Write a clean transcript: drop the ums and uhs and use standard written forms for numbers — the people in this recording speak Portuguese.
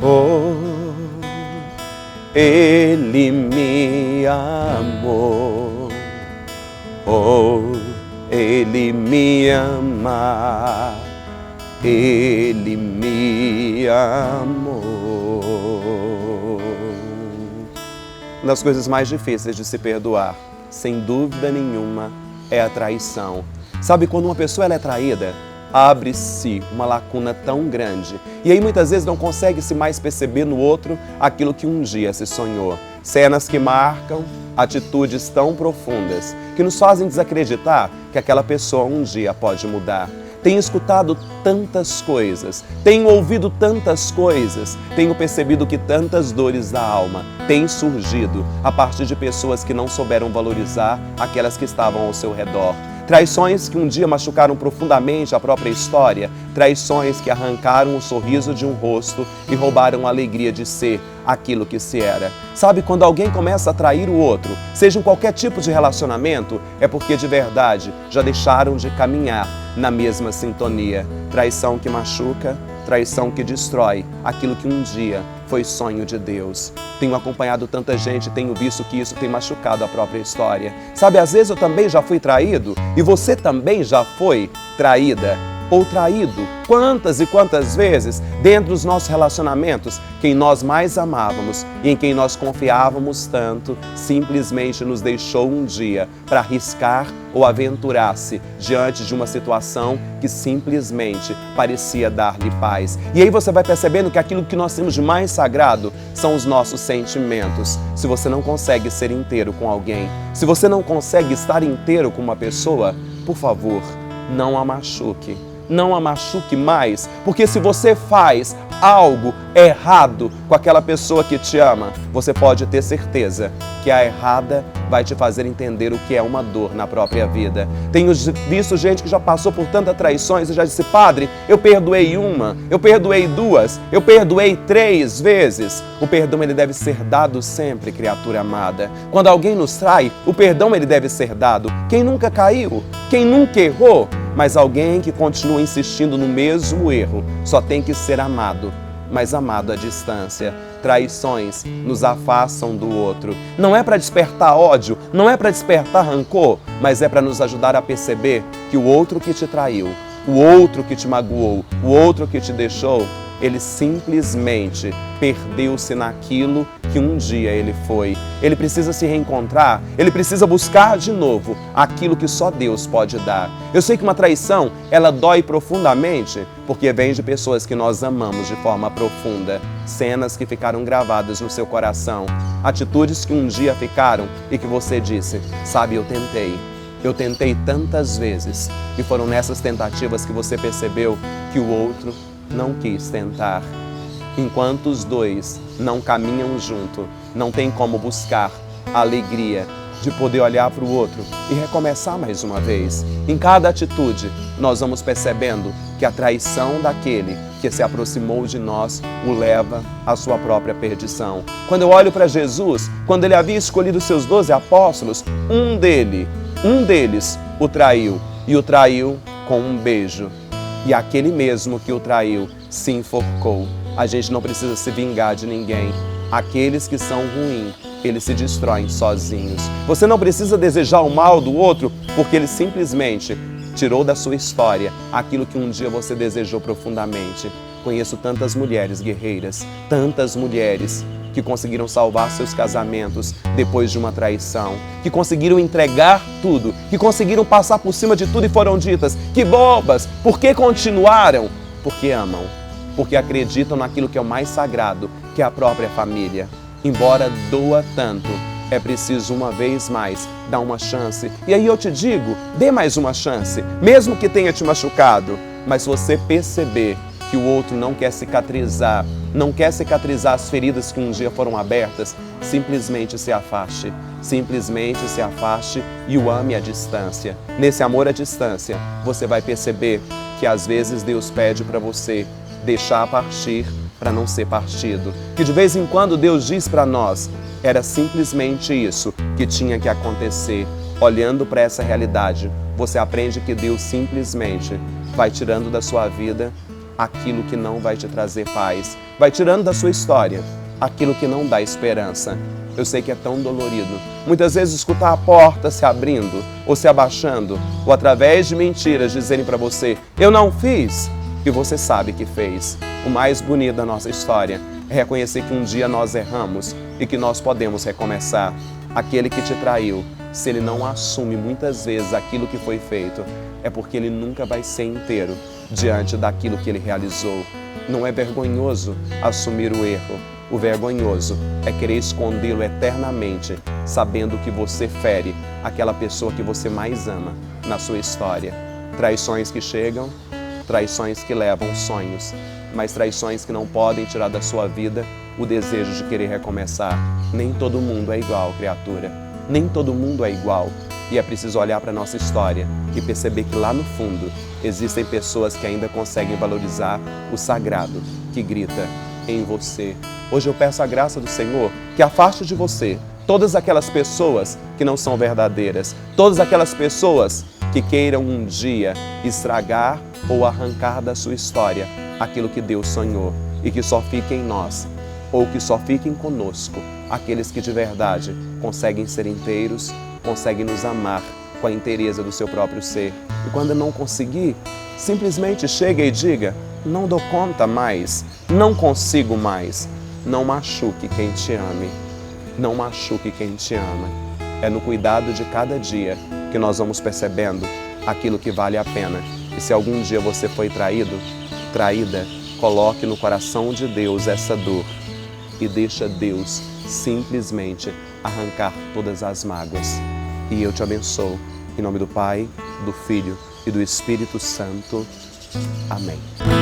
Oh, Ele me amou. Oh, Ele me ama. Ele me amou. Uma das coisas mais difíceis de se perdoar, sem dúvida nenhuma, é a traição. Sabe, quando uma pessoa ela é traída, abre-se uma lacuna tão grande. E aí muitas vezes não consegue-se mais perceber no outro aquilo que um dia se sonhou. Cenas que marcam, atitudes tão profundas, que nos fazem desacreditar que aquela pessoa um dia pode mudar. Tenho escutado tantas coisas, tenho ouvido tantas coisas, tenho percebido que tantas dores da alma têm surgido a partir de pessoas que não souberam valorizar aquelas que estavam ao seu redor. Traições que um dia machucaram profundamente a própria história, traições que arrancaram o sorriso de um rosto e roubaram a alegria de ser aquilo que se era. Sabe, quando alguém começa a trair o outro, seja em qualquer tipo de relacionamento, é porque de verdade já deixaram de caminhar na mesma sintonia. Traição que machuca, traição que destrói aquilo que um dia foi sonho de Deus. Tenho acompanhado tanta gente, tenho visto que isso tem machucado a própria história. Sabe, às vezes eu também já fui traído e você também já foi traída ou traído. Quantas e quantas vezes, dentro dos nossos relacionamentos, quem nós mais amávamos e em quem nós confiávamos tanto, simplesmente nos deixou um dia para arriscar ou aventurar-se diante de uma situação que simplesmente parecia dar-lhe paz. E aí você vai percebendo que aquilo que nós temos de mais sagrado são os nossos sentimentos. Se você não consegue ser inteiro com alguém, se você não consegue estar inteiro com uma pessoa, por favor, não a machuque. Não a machuque mais, porque se você faz algo errado com aquela pessoa que te ama, você pode ter certeza que a errada vai te fazer entender o que é uma dor na própria vida. Tenho visto gente que já passou por tantas traições e já disse: padre, eu perdoei uma, eu perdoei duas, eu perdoei 3 vezes. O perdão ele deve ser dado sempre, criatura amada. Quando alguém nos trai, o perdão ele deve ser dado. Quem nunca caiu? Quem nunca errou? Mas alguém que continua insistindo no mesmo erro só tem que ser amado, mas amado à distância. Traições nos afastam do outro. Não é para despertar ódio, não é para despertar rancor, mas é para nos ajudar a perceber que o outro que te traiu, o outro que te magoou, o outro que te deixou, ele simplesmente perdeu-se naquilo que um dia ele foi. Ele precisa se reencontrar, ele precisa buscar de novo aquilo que só Deus pode dar. Eu sei que uma traição, ela dói profundamente, porque vem de pessoas que nós amamos de forma profunda. Cenas que ficaram gravadas no seu coração, atitudes que um dia ficaram e que você disse: sabe, eu tentei tantas vezes, e foram nessas tentativas que você percebeu que o outro não quis tentar. Enquanto os dois não caminham junto, não tem como buscar a alegria de poder olhar para o outro e recomeçar mais uma vez. Em cada atitude, nós vamos percebendo que a traição daquele que se aproximou de nós o leva à sua própria perdição. Quando eu olho para Jesus, quando ele havia escolhido os seus 12 apóstolos, um deles o traiu, e o traiu com um beijo. E aquele mesmo que o traiu se enforcou. A gente não precisa se vingar de ninguém. Aqueles que são ruins, eles se destroem sozinhos. Você não precisa desejar o mal do outro, porque ele simplesmente tirou da sua história aquilo que um dia você desejou profundamente. Conheço tantas mulheres guerreiras, tantas mulheres que conseguiram salvar seus casamentos depois de uma traição, que conseguiram entregar tudo, que conseguiram passar por cima de tudo e foram ditas: que bobas, por que continuaram? Porque amam, porque acreditam naquilo que é o mais sagrado, que é a própria família. Embora doa tanto, é preciso uma vez mais dar uma chance. E aí eu te digo, dê mais uma chance, mesmo que tenha te machucado. Mas se você perceber que o outro não quer cicatrizar as feridas que um dia foram abertas, simplesmente se afaste. Simplesmente se afaste e o ame à distância. Nesse amor à distância, você vai perceber que às vezes Deus pede para você deixar partir para não ser partido. Que de vez em quando Deus diz para nós, era simplesmente isso que tinha que acontecer. Olhando para essa realidade, você aprende que Deus simplesmente vai tirando da sua vida aquilo que não vai te trazer paz. Vai tirando da sua história aquilo que não dá esperança. Eu sei que é tão dolorido. Muitas vezes escutar a porta se abrindo ou se abaixando, ou através de mentiras dizerem para você, eu não fiz, que você sabe que fez. O mais bonito da nossa história é reconhecer que um dia nós erramos e que nós podemos recomeçar. Aquele que te traiu, se ele não assume muitas vezes aquilo que foi feito, é porque ele nunca vai ser inteiro diante daquilo que ele realizou. Não é vergonhoso assumir o erro. O vergonhoso é querer escondê-lo eternamente, sabendo que você fere aquela pessoa que você mais ama na sua história. Traições que chegam, traições que levam sonhos, mas traições que não podem tirar da sua vida o desejo de querer recomeçar. Nem todo mundo é igual, criatura. Nem todo mundo é igual. E é preciso olhar para a nossa história e perceber que lá no fundo existem pessoas que ainda conseguem valorizar o sagrado que grita em você. Hoje eu peço a graça do Senhor que afaste de você todas aquelas pessoas que não são verdadeiras, todas aquelas pessoas que queiram um dia estragar ou arrancar da sua história aquilo que Deus sonhou, e que só fique em nós, ou que só fiquem conosco aqueles que de verdade conseguem ser inteiros, conseguem nos amar com a inteireza do seu próprio ser. E quando não conseguir, simplesmente chega e diga, não dou conta mais, não consigo mais. Não machuque quem te ame, não machuque quem te ama. É no cuidado de cada dia que nós vamos percebendo aquilo que vale a pena. E se algum dia você foi traído, traída, coloque no coração de Deus essa dor e deixa Deus simplesmente arrancar todas as mágoas. E eu te abençoo. Em nome do Pai, do Filho e do Espírito Santo. Amém.